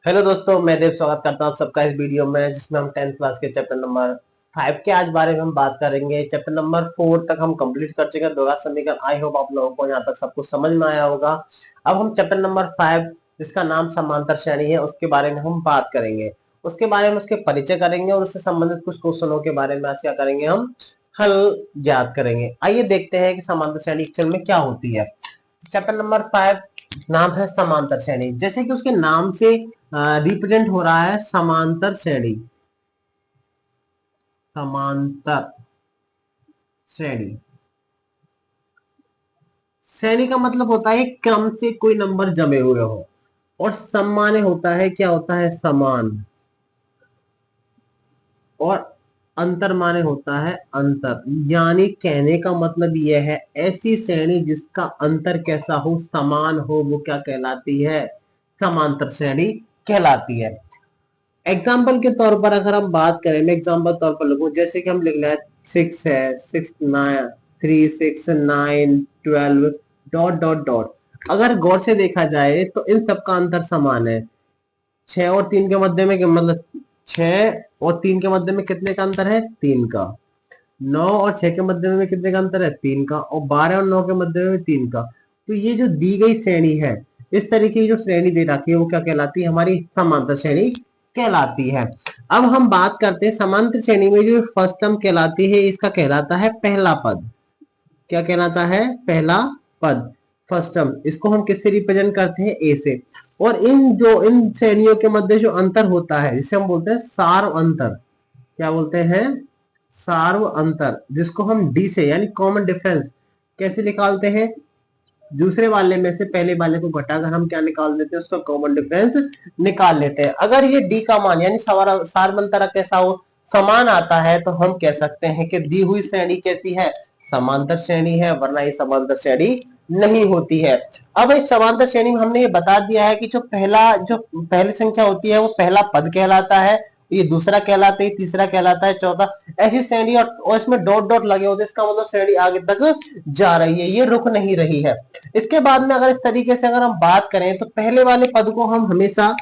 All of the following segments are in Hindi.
हेलो दोस्तों, मैं देव स्वागत करता हूँ सबका इस वीडियो में, जिसमें हम 10th क्लास के चैप्टर नंबर 5 के आज बारे में हम बात करेंगे। चैप्टर नंबर 4 तक हम कंप्लीट कर चुके हैं, द्विघात समीकरण। आई होप आप लोगों को यहाँ तक सब कुछ समझ में आया होगा। अब हम चैप्टर नंबर 5, जिसका नाम समांतर श्रेणी है, उसके बारे में हम बात करेंगे। उसके बारे में उसके परिचय करेंगे और उससे संबंधित कुछ क्वेश्चनों के बारे में आज क्या करेंगे, हम हल ज्ञात करेंगे। आइए देखते हैं कि समांतर श्रेणी एक्चुअल में क्या होती है। चैप्टर नंबर 5 नाम है समांतर श्रेणी। जैसे कि उसके नाम से रिप्रेजेंट हो रहा है समांतर श्रेणी। समांतर श्रेणी, श्रेणी का मतलब होता है क्रम से कोई नंबर जमे हुए हो, और सम माने होता है, क्या होता है, समान। और अंतर माने होता है अंतर। यानी कहने का मतलब यह है, ऐसी श्रेणी जिसका अंतर कैसा हो, समान हो, वो क्या कहलाती है, समांतर श्रेणी कहलाती है। एग्जाम्पल के तौर पर अगर हम बात करें, मैं एग्जाम्पल तौर पर लिखूं, जैसे कि हम लिख रहे हैं 6 है, 6 9 3 6 9 12 डॉट डॉट डॉट। अगर गौर से देखा जाए तो इन सबका अंतर समान है। 6 और 3 के मध्य में मतलब 6 और 3 के मध्य में कितने का अंतर है, 3 का। 9 और 6 के मध्य में कितने का अंतर है, 3 का। और 12 और 9 के मध्य में 3 का। तो ये जो दी गई श्रेणी है, इस तरीके की जो श्रेणी दे रखी है, वो क्या कहलाती है, हमारी समांतर श्रेणी कहलाती है। अब हम बात करते हैं समांतर श्रेणी में जो फर्स्ट टर्म कहलाती है, इसका कहलाता है पहला पद। क्या कहलाता है, पहला पद, फर्स्ट टर्म। इसको हम किससे रिप्रेजेंट करते हैं, ए से। और इन श्रेणियों के मध्य जो अंतर होता है, जिसे हम बोलते हैं सार्व अंतर। क्या बोलते हैं, सार्व अंतर, जिसको हम डी से यानी कॉमन डिफरेंस कैसे निकालते हैं, दूसरे वाले में से पहले वाले को घटाकर हम क्या निकाल देते हैं, उसका कॉमन डिफरेंस निकाल लेते हैं। अगर ये डी का मान यानी सार्व अंतर कैसा हो, समान आता है, तो हम कह सकते हैं कि दी हुई श्रेणी कैसी है, समांतर श्रेणी है, वरना ये समांतर श्रेणी नहीं होती है। अब इस समांतर श्रेणी में हमने ये बता दिया है कि जो पहली संख्या होती है वो पहला पद कहलाता है, ये दूसरा कहलाता है, तीसरा कहलाता है, चौथा। ऐसी श्रेणी और इसमें डॉट डॉट लगे होते हैं, इसका मतलब श्रेणी आगे तक जा रही है, ये रुक नहीं रही है। इसके बाद में अगर इस तरीके से अगर हम बात करें, तो पहले वाले पद को हम हमेशा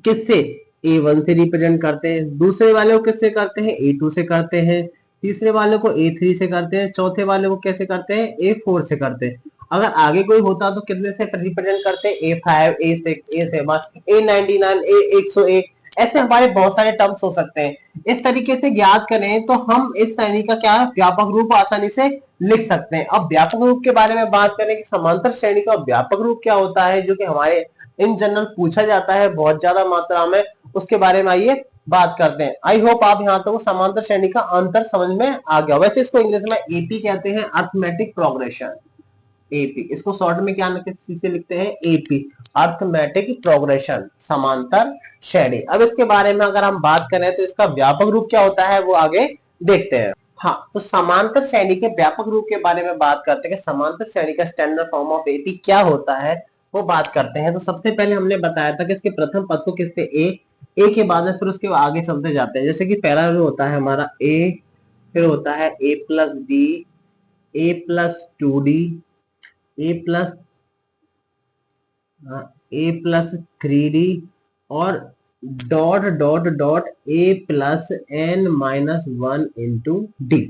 किससे, A1 से रिप्रेजेंट करते हैं, दूसरे वाले को किससे करते हैं, A2 से करते हैं, तीसरे वाले को A3 से करते हैं, चौथे वाले को कैसे करते हैं, A4 से करते हैं। अगर आगे कोई होता तो कितने से रिप्रेजेंट करते हैं, A5 A6 A7 A99 A101। ऐसे हमारे बहुत सारे टर्म्स हो सकते हैं। इस तरीके से ज्ञात करें तो हम इस श्रेणी का क्या व्यापक रूप आसानी से लिख सकते हैं। अब व्यापक रूप के बारे में बात करें कि समांतर श्रेणी का व्यापक रूप क्या होता है, जो कि हमारे इन जनरल पूछा जाता है बहुत ज्यादा मात्रा में, उसके बारे में आइए बात करते हैं। आई होप आप यहाँ तक समांतर श्रेणी का अंतर समझ में आ गया। वैसे इसको इंग्लिश में एपी कहते हैं, अर्थमेटिक प्रोग्रेशन। एपी, इसको शॉर्ट में क्या से लिखते हैं, एपी, अर्थमेटिक प्रोग्रेशन, समांतर श्रेणी। अब इसके बारे में अगर हम बात करें तो इसका व्यापक रूप क्या होता है, वो आगे देखते हैं। हाँ, तो समांतर श्रेणी के व्यापक रूप के बारे में बात करते हैं कि समांतर श्रेणी का स्टैंडर्ड फॉर्म ऑफ एपी क्या होता है, वो बात करते हैं। तो सबसे पहले हमने बताया था कि इसके प्रथम पद को किससे, ए के बाद में फिर उसके आगे चलते जाते हैं। जैसे कि पहला जो होता है हमारा ए, फिर होता है A plus D, A plus 2D, A plus A+3D, और dot dot dot A+N-1 into D.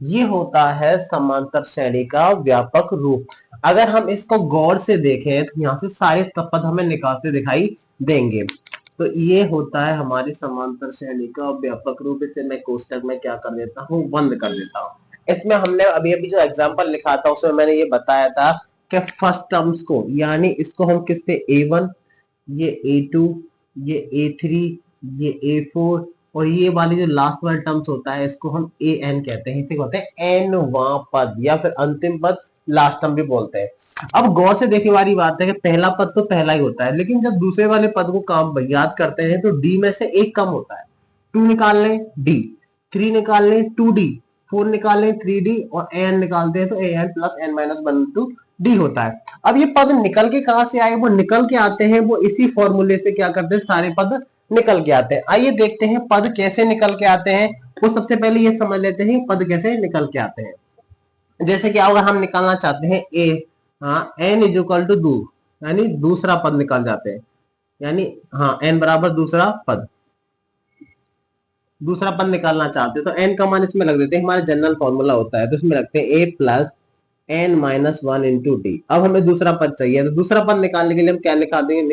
ये होता है समांतर श्रेणी का व्यापक रूप। अगर हम इसको गौर से देखें तो यहाँ से सारे पद हमें निकालते दिखाई देंगे। तो ये होता है हमारी समांतर श्रेणी का व्यापक रूप। इसे मैं कोष्टक में क्या कर देता हूँ, बंद कर देता हूँ। इसमें हमने अभी अभी जो एग्जाम्पल लिखा था उसमें मैंने ये बताया था कि फर्स्ट टर्म्स को, यानी इसको हम किससे, A1, ये A2, ये A3, ये A4, और ये वाली जो लास्ट वाला टर्म्स होता है इसको हम AN कहते हैं। इसे कहते हैं एनवां पद, या फिर अंतिम पद, लास्ट टर्म भी बोलते हैं। अब गौर से देखने वाली बात है कि पहला पद तो पहला ही होता है, लेकिन जब दूसरे वाले पद को काम याद करते हैं तो डी में से एक कम होता है। 2 निकाल लें डी, 3 निकाल लें 2D, 4 निकाल लें 3D, और एन निकालते हैं तो AN+N-1 टू डी होता है। अब ये पद निकल के कहां से आए, वो निकल के आते हैं, वो इसी फॉर्मूले से क्या करते हैं, सारे पद निकल के आते हैं। आइए देखते हैं पद कैसे निकल के आते हैं। वो सबसे पहले ये समझ लेते हैं पद कैसे निकल के आते हैं। जैसे कि अगर हम निकालना चाहते हैं ए, हाँ, N = 2, यानी दूसरा पद निकल जाते हैं। यानी हाँ एन बराबर दूसरा पद निकालना चाहते हो तो एन का मान इसमें लग देते हैं, हमारा जनरल फॉर्मूला होता है तो इसमें लगते हैं A plus N minus one into D. अब हमें दूसरा पद चाहिए तो दूसरा पद निकालने के लिए हम क्या निकालते हैं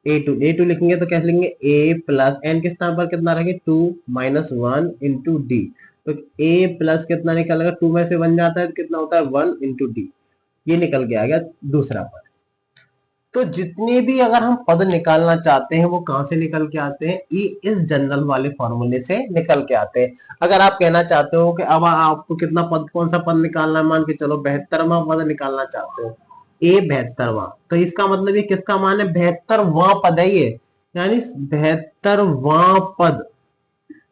ए टू लिखेंगे तो कैसे लिखेंगे ए प्लस एन के स्थान पर कितना रखेंगे 2 माइनस वन इंटू डी। तो ए प्लस कितना निकलेगा 2 में से बन जाता है तो कितना होता है 1 इंटू डी। ये निकल के आ गया दूसरा पद। तो जितने भी अगर हम पद निकालना चाहते हैं वो कहां से निकल के आते हैं, इस जनरल वाले फॉर्मूले से निकल के आते हैं। अगर आप कहना चाहते हो कि अब आपको कितना पद, कौन सा पद निकालना है, मान के चलो 72वां पद निकालना चाहते हो, ए 72वां, तो इसका मतलब ये किसका मान है, 72वां पद है ये, यानी 72वां पद।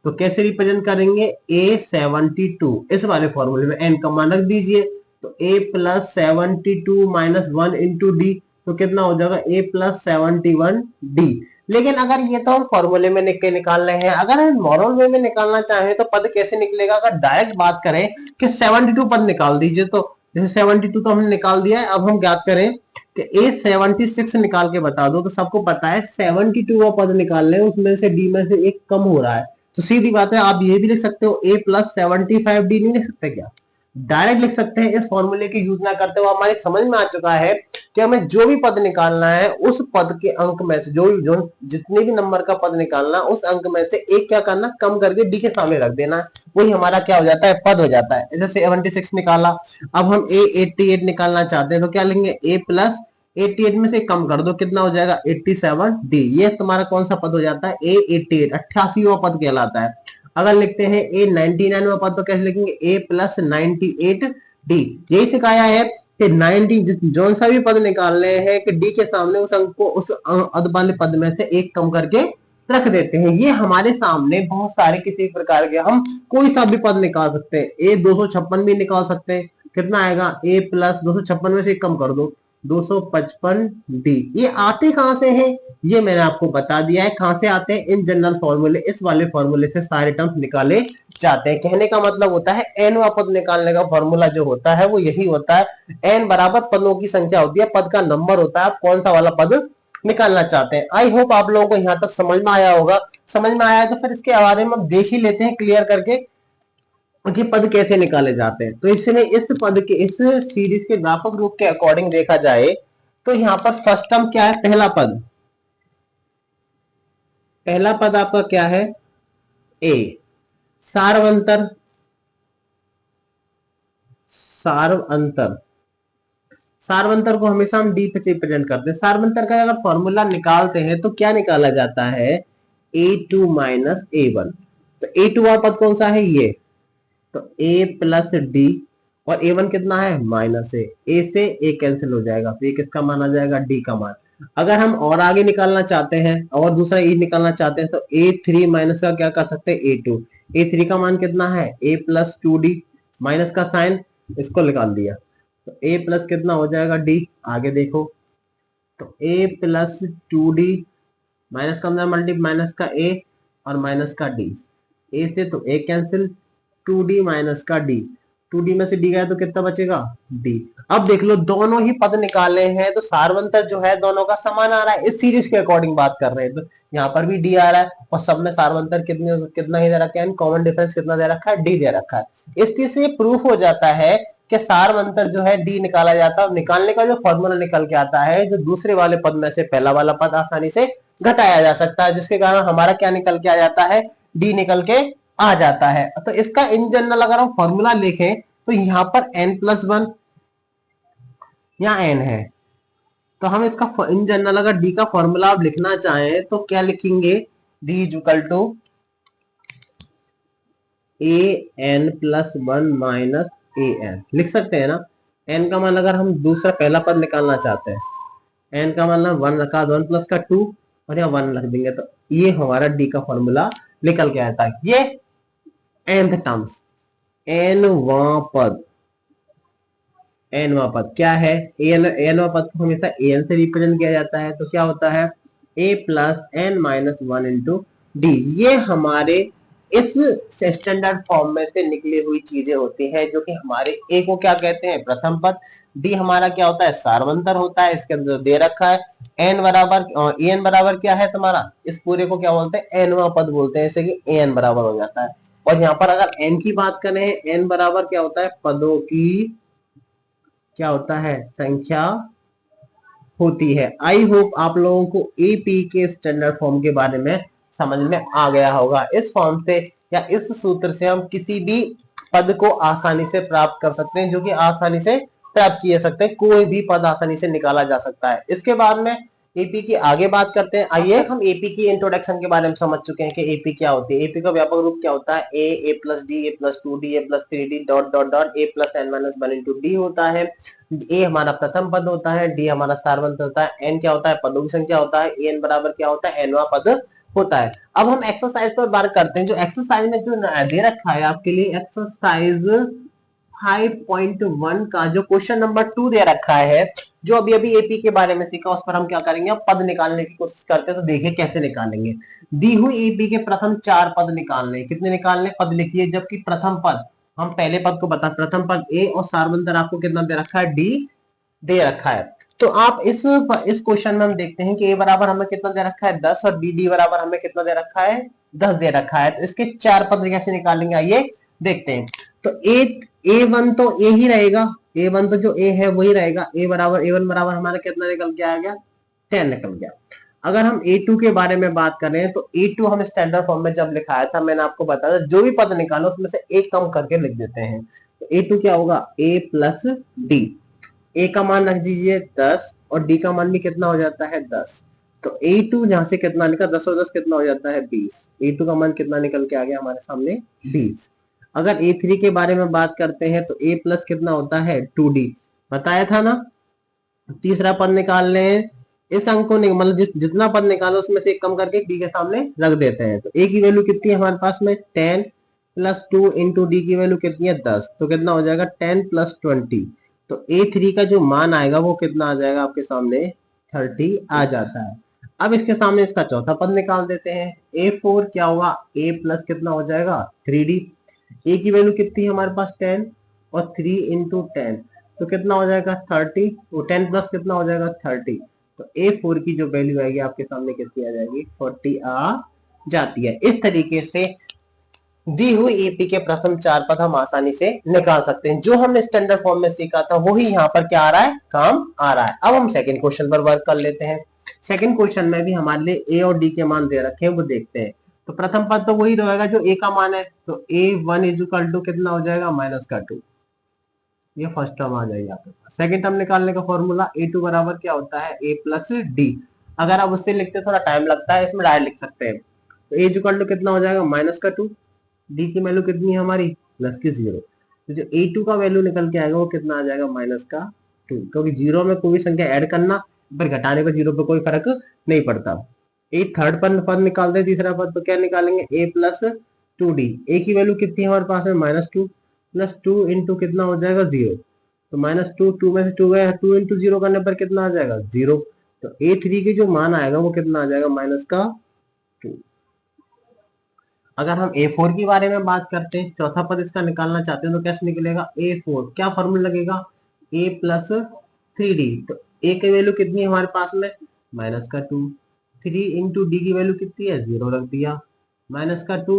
तो कैसे रिप्रेजेंट करेंगे, A72 इस वाले फॉर्मूले में एन का मान रख दीजिए। तो A plus 72 minus one into D, तो कितना हो जाएगा A प्लस 71 डी। लेकिन अगर ये तो हम फॉर्मूले में निकाल रहे हैं, अगर हम नॉर्मल वे में निकालना चाहें तो पद कैसे निकलेगा, अगर डायरेक्ट बात करें कि 72 पद निकाल दीजिए, तो जैसे 72 तो हमने निकाल दिया है, अब हम ज्ञात करें कि A76 निकाल के बता दो, तो सबको पता है 72 पद निकाल रहे हैं, उसमें से डी में से एक कम हो रहा है। तो सीधी बात है, आप ये भी लिख सकते हो A प्लस 75 डी, नहीं लिख सकते क्या, डायरेक्ट लिख सकते हैं। इस फॉर्मूले की यूज ना करते हुए हमारी समझ में आ चुका है कि हमें जो भी पद निकालना है उस पद के अंक में से जो जितने भी नंबर का पद निकालना उस अंक में से एक क्या करना, कम करके डी के सामने रख देना, वही हमारा क्या हो जाता है, पद हो जाता है। जैसे 76 निकाला, अब हम A88 निकालना चाहते हैं तो क्या लेंगे, A प्लस 88 में से कम कर दो, कितना हो जाएगा 87 डी। ये तुम्हारा कौन सा पद हो जाता है, A88 88वां पद कहलाता है। अगर लिखते हैं A99वां पद तो कैसे लिखेंगे, A प्लस 98 डी। यही सिखाया है कि 90 जो सा भी पद निकाल रहे हैं कि डी के सामने उस अंक को उस अद वाले पद में से एक कम करके रख देते हैं। ये हमारे सामने बहुत सारे किसी प्रकार के, हम कोई सा भी पद निकाल सकते हैं, A256 भी निकाल सकते हैं, कितना आएगा A प्लस 256 में से कम कर दो 255 डी। ये आते कहां से हैं, ये मैंने आपको बता दिया है कहां से आते हैं, इन जनरल फॉर्मूले, इस वाले फॉर्मूले से सारे टर्म्स निकाले जाते हैं। कहने का मतलब होता है एन पद निकालने का फॉर्मूला जो होता है वो यही होता है, एन बराबर पदों की संख्या होती है, पद का नंबर होता है, आप कौन सा वाला पद निकालना चाहते हैं। आई होप आप लोगों को यहाँ तक समझ में आया होगा। समझ में आया है तो फिर इसके बारे में हम देख ही लेते हैं क्लियर करके कि पद कैसे निकाले जाते हैं। तो इसमें इस पद के, इस सीरीज के व्यापक रूप के अकॉर्डिंग देखा जाए तो यहाँ पर फर्स्ट टर्म क्या है, पहला पद आपका क्या है, ए। सार्वंतर, सार्वंतर को हमेशा हम डी पे रिप्रेजेंट करते हैं। सार्वंतर का अगर फॉर्मूला निकालते हैं तो क्या निकाला जाता है, A2 माइनस A1। तो A2 वाला पद कौन सा है, ये, तो A प्लस डी, और A1 कितना है, माइनस ए से ए कैंसिल हो जाएगा, तो ये किसका मान आ जाएगा, डी का मान। अगर हम और आगे निकालना चाहते हैं और दूसरा ए निकालना चाहते हैं तो A3 माइनस का क्या कर सकते हैं, A2। A3 का मान कितना है, A प्लस 2D, माइनस का साइन इसको निकाल दिया, तो A प्लस कितना हो जाएगा, D। आगे देखो, तो A प्लस 2D माइनस का मल्टी, माइनस का A और माइनस का D, A से तो A कैंसिल, 2D माइनस का D, 2D में से D गया तो कितना बचेगा, D। अब देख लो दोनों ही पद निकाले हैं तो सार्वंतर जो है दोनों का समान आ रहा है, इस सीरीज के अकॉर्डिंग बात कर रहे हैं तो यहाँ पर भी D आ रहा है और सब में सार्वंतर कितना ही दे रखा है, कॉमन डिफरेंस कितना दे रखा है, D दे रखा है। इस चीज से प्रूफ हो जाता है कि सार्वंतर जो है D निकाला जाता है। निकालने का जो फॉर्मूला निकल के आता है, जो दूसरे वाले पद में से पहला वाला पद आसानी से घटाया जा सकता है, जिसके कारण हमारा क्या निकल के आ जाता है, D निकल के आ जाता है। तो इसका इन जनरल अगर हम फॉर्मूला लिखें तो यहाँ पर n+1 या n है, तो हम इसका इन जनरल अगर डी का फॉर्मूला आप लिखना चाहें तो क्या लिखेंगे, d is equal to an+1 minus an, लिख सकते हैं ना। n का मान अगर हम दूसरा पहला पद निकालना चाहते हैं, n का मान 1 रखा, 1 प्लस का 2 और यहाँ 1 रख देंगे, तो ये हमारा डी का फॉर्मूला निकल के आता है। ये nth टर्म्स, nवां पद क्या है, nवां पद को हमेशा an से रिप्रेजेंट किया जाता है, तो क्या होता है, a plus n minus 1 into D. ये हमारे इस स्टैंडर्ड फॉर्म में से निकली हुई चीजें होती है जो कि हमारे ए को क्या कहते हैं, प्रथम पद। डी हमारा क्या होता है, सार्वंतर होता है, इसके अंदर दे रखा है एन बराबर, एन बराबर क्या है तुम्हारा, इस पूरे को क्या बोलते हैं, एनवा पद बोलते हैं, जैसे कि एन बराबर हो जाता है। और यहाँ पर अगर एन की बात करें, एन बराबर क्या होता है, पदों की क्या होता है, संख्या होती है। आई होप आप लोगों को एपी के स्टैंडर्ड फॉर्म के बारे में समझ में आ गया होगा। इस फॉर्म से या इस सूत्र से हम किसी भी पद को आसानी से प्राप्त कर सकते हैं, जो कि आसानी से प्राप्त किए सकते हैं, कोई भी पद आसानी से निकाला जा सकता है। इसके बाद में एपी की आगे बात करते हैं। आइए, हम एपी की इंट्रोडक्शन के बारे में समझ चुके हैं कि एपी क्या होती है। एपी का व्यापक रूप क्या होता है, A plus D, A plus two D, A plus three D, dot dot dot, A plus N minus one into D होता है। ए हमारा प्रथम पद होता है, डी हमारा सार्वंत होता है, एन क्या होता है, पदों की संख्या होता है, एन बराबर क्या होता है, एनवा पद होता है। अब हम एक्सरसाइज पर बात करते हैं। जो एक्सरसाइज में जो दे रखा है आपके लिए, एक्सरसाइज 5.1 का जो क्वेश्चन नंबर 2 दे रखा है, जो अभी अभी एपी के बारे में सीखा, उस पर हम क्या करेंगे, पद निकालने की कोशिश करते हैं। तो देखिए कैसे निकालेंगे। दी हुई एपी के प्रथम 4 पद निकालने, कितने निकालने, पद लिखिए, जबकि प्रथम पद, हम पहले पद को बता, प्रथम पद ए और सार्वंतर आपको कितना दे रखा है, डी दे रखा है। तो आप इस क्वेश्चन में हम देखते हैं कि ए बराबर हमें कितना दे रखा है, 10, और डी बराबर हमें कितना दे रखा है, 10 दे रखा है। तो इसके 4 पद कैसे निकालेंगे, आइए देखते हैं। तो ए वन तो ए ही रहेगा, ए वन तो जो ए है वही रहेगा। ए वन बराबर हमारा कितना निकल के आ गया, 10 निकल गया। अगर हम A2 के बारे में बात करें, तो A2 हम स्टैंडर्ड फॉर्म में जब लिखाया था, मैंने आपको बताया था जो भी पद निकालो उसमें से एक कम करके लिख देते हैं। तो A2 क्या होगा, A प्लस डी। ए का मान रख दीजिए 10, और डी का मान भी कितना हो जाता है, 10। तो A2 जहां से कितना निकला, 10 और 10 कितना हो जाता है, 20। A2 का मान कितना निकल के आ गया हमारे सामने, 20। अगर A3 के बारे में बात करते हैं, तो A प्लस कितना होता है, 2D, बताया था ना। तीसरा पद निकाल रहे हैं, इस अंक को मतलब जितना पद निकालो उसमें से एक कम करके डी के सामने रख देते हैं। तो ए की वैल्यू कितनी है हमारे पास में, 10 प्लस 2 इंटू डी की वैल्यू कितनी है, 10। तो कितना हो जाएगा, 10 प्लस 20। तो A3 का जो मान आएगा वो कितना आ जाएगा आपके सामने, 30 आ जाता है। अब इसके सामने इसका चौथा पद निकाल देते हैं। A4 क्या होगा, A प्लस कितना हो जाएगा, 3D। ए की वैल्यू कितनी है हमारे पास, 10, और 3 इंटू 10, तो कितना हो जाएगा, 30। वो 10 प्लस कितना हो जाएगा, 30। तो A4 की जो वैल्यू आएगी आपके सामने कितनी आ जाएगी, 40 आ जाती है। इस तरीके से दी हुई एपी के प्रथम 4 पद हम आसानी से निकाल सकते हैं। जो हमने स्टैंडर्ड फॉर्म में सीखा था वही यहाँ पर क्या आ रहा है, काम आ रहा है। अब हम सेकंड क्वेश्चन पर वर्क कर लेते हैं। सेकंड क्वेश्चन में भी हमारे लिए ए और डी के मान दे रखे हैं, वो देखते हैं। तो प्रथम पद तो वही रहेगा जो ए का मान है, तो A1 इज इक्वल टू कितना हो जाएगा, -2। ये फर्स्ट टर्म आ जाएगी आपके पास। सेकंड टर्म निकालने का फॉर्मूला, A2 बराबर क्या होता है, A प्लस डी। अगर आप उससे लिखते थोड़ा टाइम लगता है, इसमें डायरेक्ट लिख सकते हैं। तो A इज इक्वल टू कितना हो जाएगा, -2। डी की वैल्यू कितनी है हमारी, +0। तो जो A2 का वैल्यू निकल के आएगा वो कितना आ जाएगा, -2। क्योंकि जीरो में कोई भी संख्या ऐड करना पर घटाने पर जीरो पे कोई फर्क नहीं पड़ता। ए थर्ड पद निकालते हैं, तीसरा पद, तो क्या निकालेंगे, A प्लस 2D। ए की वैल्यू कितनी है हमारे पास में, -2, +2 इंटू कितना हो जाएगा, 0। तो -2, 2 में से 2 गया, 2 इंटू 0 करने पर कितना आ जाएगा, 0। तो A3 के जो मान आएगा वो कितना आ जाएगा, -2। अगर हम A4 के बारे में बात करते हैं, चौथा पद इसका निकालना चाहते हैं, तो कैसे निकलेगा, A4 क्या फॉर्मूला लगेगा, A प्लस 3D। तो A की वैल्यू कितनी है हमारे पास में, -2। 3 इंटू डी की वैल्यू कितनी है, 0 रख दिया। -2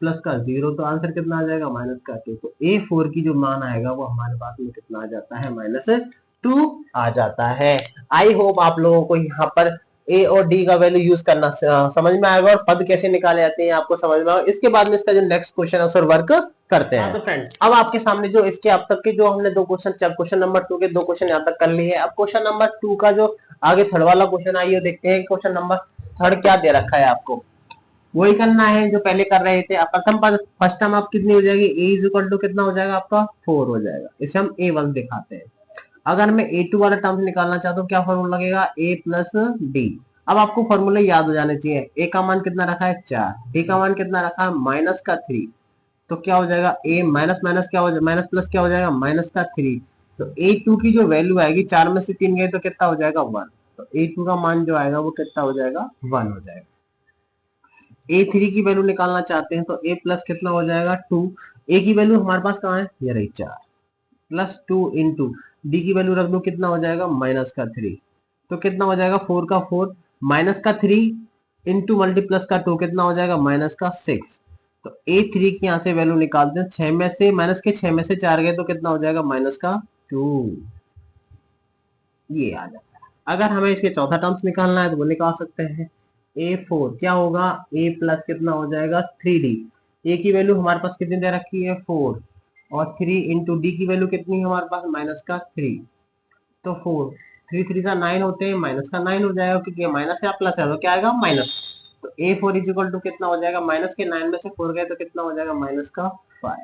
प्लस का 0, तो आंसर कितना आ जाएगा, -2। तो A4 की जो मान आएगा वो हमारे पास में कितना आ जाता है, -2 आ जाता है। आई होप आप लोगों को यहाँ पर ए और डी का वैल्यू यूज करना समझ में आएगा, और पद कैसे निकाले जाते हैं आपको समझ में आएगा। इसके बाद में इसका जो नेक्स्ट क्वेश्चन है उस पर वर्क करते हैं। तो फ्रेंड्स, अब आपके सामने जो इसके अब तक के जो हमने दो क्वेश्चन नंबर 2 के दो क्वेश्चन यहाँ तक कर लिए हैं। अब क्वेश्चन नंबर 2 का जो आगे थर्ड वाला क्वेश्चन आइए देखते हैं। क्वेश्चन नंबर थर्ड क्या दे रखा है आपको, वही करना है जो पहले कर रहे थे। प्रथम पद फर्स्ट टर्म आप कितनी हो जाएगी, ए इज इक्वल टू कितना हो जाएगा आपका, 4 हो जाएगा। इसे हम A1 दिखाते हैं। अगर मैं A2 वाला टर्म निकालना चाहता हूँ, क्या फॉर्मूला लगेगा, A प्लस डी। अब आपको फॉर्मूले याद हो जाने चाहिए। ए का मान कितना रखा है, 4, डी का मान कितना रखा है, -3। तो क्या हो जाएगा, ए माइनस माइनस क्या हो जाएगा, माइनस प्लस क्या हो जाएगा, -3। तो A2 की जो वैल्यू आएगी, 4 में से 3 गए तो कितना हो जाएगा, 1। तो A2 का मान जो आएगा वो कितना हो जाएगा, 1 हो जाएगा। ए थ्री की वैल्यू निकालना चाहते हैं तो ए प्लस कितना हो जाएगा 2। ए की वैल्यू हमारे पास कहाँ है, ये रही 4, प्लस 2 इंटू डी की वैल्यू रख दो, कितना हो जाएगा माइनस का 3। तो कितना हो जाएगा 4 का 4 माइनस का 3 इंटू मल्टीप्लस का 2 कितना हो जाएगा माइनस का 6। तो ए थ्री की यहाँ से वैल्यू निकालते हैं, 6 में से माइनस के 6 में से 4 गए तो कितना हो जाएगा माइनस का 2, ये आ जाता है। अगर हमें इसके चौथा टर्म्स निकालना है तो वो निकाल सकते हैं। ए फोर क्या होगा, ए प्लस कितना हो जाएगा 3d। ए की वैल्यू हमारे पास कितनी दे रखी है 4, और 3 इंटू डी की वैल्यू कितनी है हमारे पास माइनस का 3। तो 4 3 3 का 9 होते हैं, माइनस का 9 हो जाएगा क्योंकि माइनस या प्लस है तो क्या आएगा माइनस। तो ए फोर इज इक्वल टू कितना हो जाएगा, माइनस के 9 में से 4 गए तो कितना हो जाएगा माइनस का 5।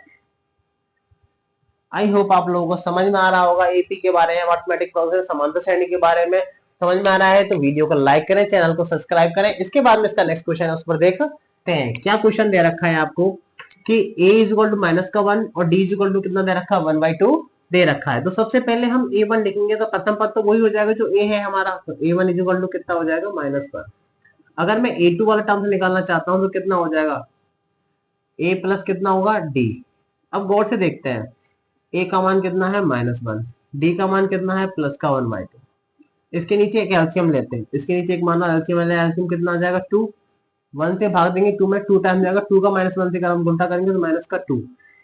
आई होप आप लोगों को समझ में आ रहा होगा एपी के बारे में, मैथमेटिक प्रोग्रेस समांतर श्रेणी के बारे में समझ में आ रहा है तो वीडियो को लाइक करें, चैनल को सब्सक्राइब करें। इसके बाद में इसका नेक्स्ट क्वेश्चन है, उस पर देखते हैं। क्या क्वेश्चन दे रखा है आपको कि a is equal to minus का 1 और d इज इक्वल टू कितना दे रखा है 1/2 दे रखा है। तो सबसे पहले हम a1 लिखेंगे, तो प्रथम पद तो वही हो जाएगा जो a है हमारा, तो a1 इज इक्वल टू कितना हो जाएगा -1। अगर मैं a2 वाला टर्म से निकालना चाहता हूं तो कितना हो जाएगा a प्लस कितना होगा d। अब गौर से देखते हैं, a का मान कितना है -1, d का मान कितना है प्लस का 1/2। इसके नीचे एक एलसीएम लेते हैं, इसके नीचे एक माना एलसीएम है, एलसीएम कितना आ जाएगा 2, 1 से भाग देंगे 2 में 2 टाइम जाएगा, 2 का -1 से अगर हम गुणा करेंगे तो माइनस का 2,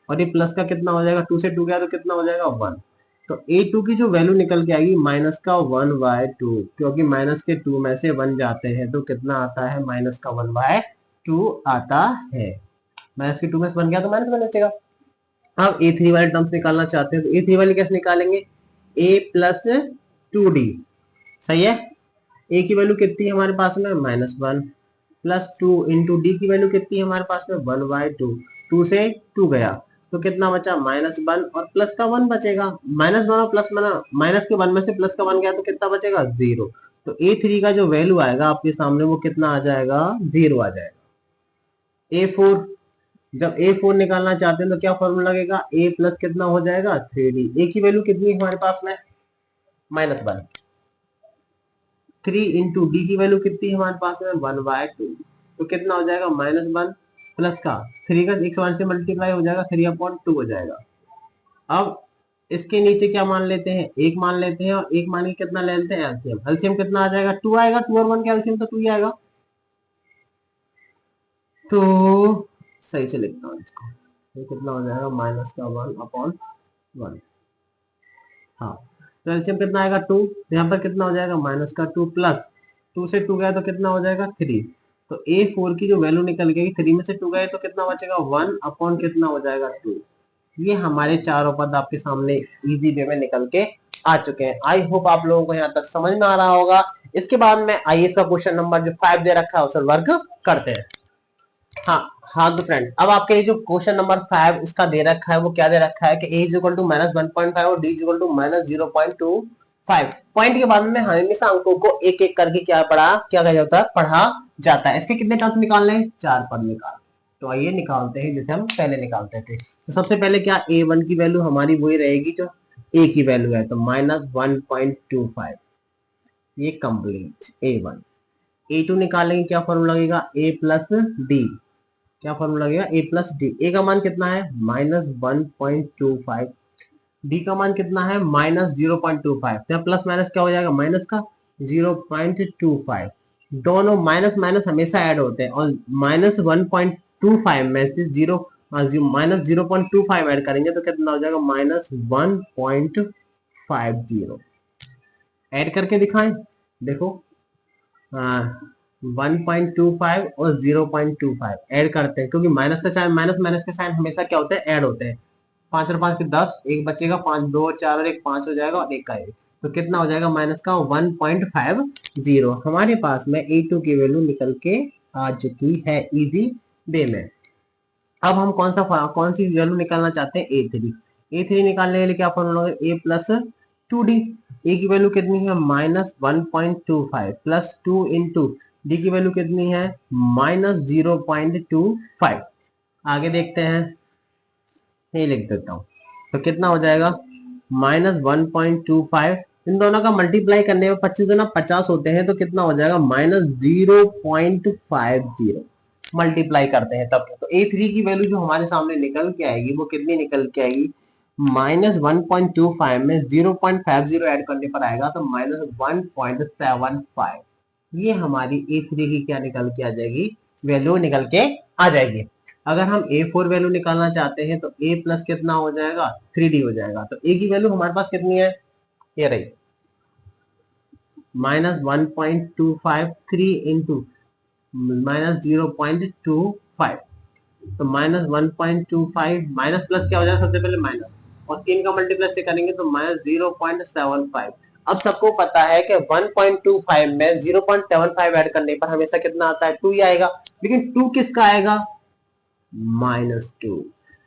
और ये प्लस का कितना हो जाएगा 2 से 2 गया तो कितना हो जाएगा 1। तो a2 की जो वैल्यू निकल के आएगी माइनस का 1/2, क्योंकि माइनस के 2 में से 1 जाते हैं तो कितना आता है माइनस का 1/2 आता है। माइनस के 2 में से 1 गया तो -1 बचेगा। अब ए थ्री वाले टर्म्स निकालना चाहते हैं तो ए थ्री वाले कैसे निकालेंगे, a प्लस 2d, सही है। ए की वैल्यू कितनी है हमारे पास में -1, प्लस 2 इंटू डी की वैल्यू कितनी है हमारे पास में 1/2, 2 से 2 गया तो कितना बचा -1 और प्लस का 1 बचेगा। -1 और प्लस माइनस के 1 में से प्लस का 1 गया तो कितना बचेगा 0। तो ए थ्री का जो वैल्यू आएगा आपके सामने वो कितना आ जाएगा 0 आ जाएगा। ए फोर, जब a4 निकालना चाहते हैं तो क्या फॉर्मूला लगेगा, a प्लस कितना हो जाएगा 3d। a की वैल्यू कितनी है हमारे पास में -1, 3 इंटू डी की वैल्यू कितनी है हमारे पास में 1/2, तो कितना हो जाएगा -1 प्लस का 3 का 1 से मल्टीप्लाई हो जाएगा 3/2 हो जाएगा। अब इसके नीचे क्या मान लेते हैं, एक मान लेते हैं, और एक मान के कितना ले लेते हैं एलसीएम। एलसीएम कितना आ जाएगा 2 आएगा, 2 और 1 का एलसीएम तो 2 ही आएगा। तो सही से लिखता हूँ इसको, ये कितना हो जाएगा माइनस का 1/1। हाँ, तो एलसीएम कितना आएगा 2, यहाँ पर कितना हो जाएगा माइनस का 2 प्लस 2 से 2 गया तो कितना हो जाएगा 3। तो a4 की जो वैल्यू निकल गई 3 में से 2 गए तो कितना बचेगा 1 कितना हो जाएगा 2। ये हमारे चारों पद आपके सामने इजी वे में निकल के आ चुके हैं। आई होप आप लोगों को यहाँ तक समझ में आ रहा होगा। इसके बाद में आइए इसका क्वेश्चन नंबर जो 5 दे रखा है उस पर वर्क करते हैं। हाँ हाँ तो फ्रेंड्स, अब आपके लिए जो क्वेश्चन नंबर 5 इसका दे रखा है वो क्या दे रखा है कि a इज इक्वल टू -1.5 और d is equal to -0.25। Point के बाद में हमेशा अंकों को एक एक करके क्या किया जाता है, पढ़ा जाता है। इसके कितने टर्म्स निकालने हैं, 4 पद निकाल। तो आइए निकालते हैं जैसे हम पहले निकालते थे। तो सबसे पहले क्या a1 की वैल्यू हमारी वही रहेगी जो a की वैल्यू है, तो -1.25, ये कंप्लीट a1। a2 निकालेंगे, क्या फॉर्मूला लगेगा a प्लस d, क्या फॉर्मूला लगेगा a प्लस डी। ए का मान कितना है -1.25, डी का मान कितना है -0.25, तो प्लस माइनस क्या हो जाएगा माइनस का 0.25। दोनों माइनस माइनस हमेशा ऐड होते हैं, और -1.25 में से -0.25 ऐड करेंगे तो कितना हो जाएगा -1.50। ऐड करके दिखाएं, देखो 1.25 और 0.25 ऐड करते हैं, क्योंकि माइनस का साइन माइनस माइनस का साइन हमेशा क्या होता है ऐड होते हैं। 5 और 5 के 10, एक बचेगा 5 2 और 4 और 1 5 हो जाएगा, और एक का 1 तो कितना हो जाएगा माइनस का 1.50। हमारे पास में a2 की वैल्यू निकल के आ चुकी है इजी वे में। अब हम कौन सी वैल्यू निकालना चाहते हैं a3 निकालने के लिए क्या फॉर्मूला होगा a प्लस 2d। ए की वैल्यू कितनी है -1.25 प्लस 2 इंटू डी की वैल्यू कितनी है -0.25। आगे देखते हैं, ये लिख देता हूं, तो कितना हो जाएगा -1.25, इन दोनों का मल्टीप्लाई करने में 25 गुना 50 होते हैं तो कितना हो जाएगा -0.50। मल्टीप्लाई करते हैं तब। तो A3 की वैल्यू जो हमारे सामने निकल के आएगी वो कितनी निकल के आएगी, -1.25 में 0.50 ऐड करने पर आएगा तो -1.75। ये हमारी A3 की क्या निकल के आ जाएगी, वैल्यू निकल के आ जाएगी। अगर हम A4 वैल्यू निकालना चाहते हैं तो A प्लस कितना हो जाएगा, 3D हो जाएगा। तो A की वैल्यू हमारे पास कितनी है, ये रही -1.25, 3 इंटू -0.25, तो -1.25 माइनस प्लस क्या हो जाएगा, सबसे पहले माइनस, और 3 का मल्टीप्लस से करेंगे तो -0.75। अब सबको पता है कि 1.25 में 0.75 ऐड करने पर हमेशा कितना आता है, 2 ही आएगा, लेकिन 2 किसका आएगा, -2।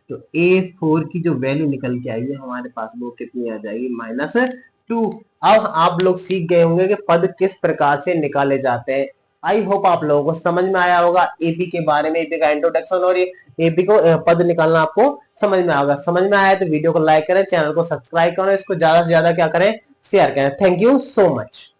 तो A4 की जो वैल्यू निकल के आएगी हमारे पास वो कितनी आ जाएगी, -2। अब आप लोग सीख गए होंगे कि पद किस प्रकार से निकाले जाते हैं। आई होप आप लोगों को समझ में आया होगा एपी के बारे में, एपी का इंट्रोडक्शन, और ये एपी को पद निकालना आपको समझ में आएगा। समझ में आया तो वीडियो को लाइक करें, चैनल को सब्सक्राइब करें, इसको ज्यादा से ज्यादा क्या करें, शेयर करें। Thank you so much.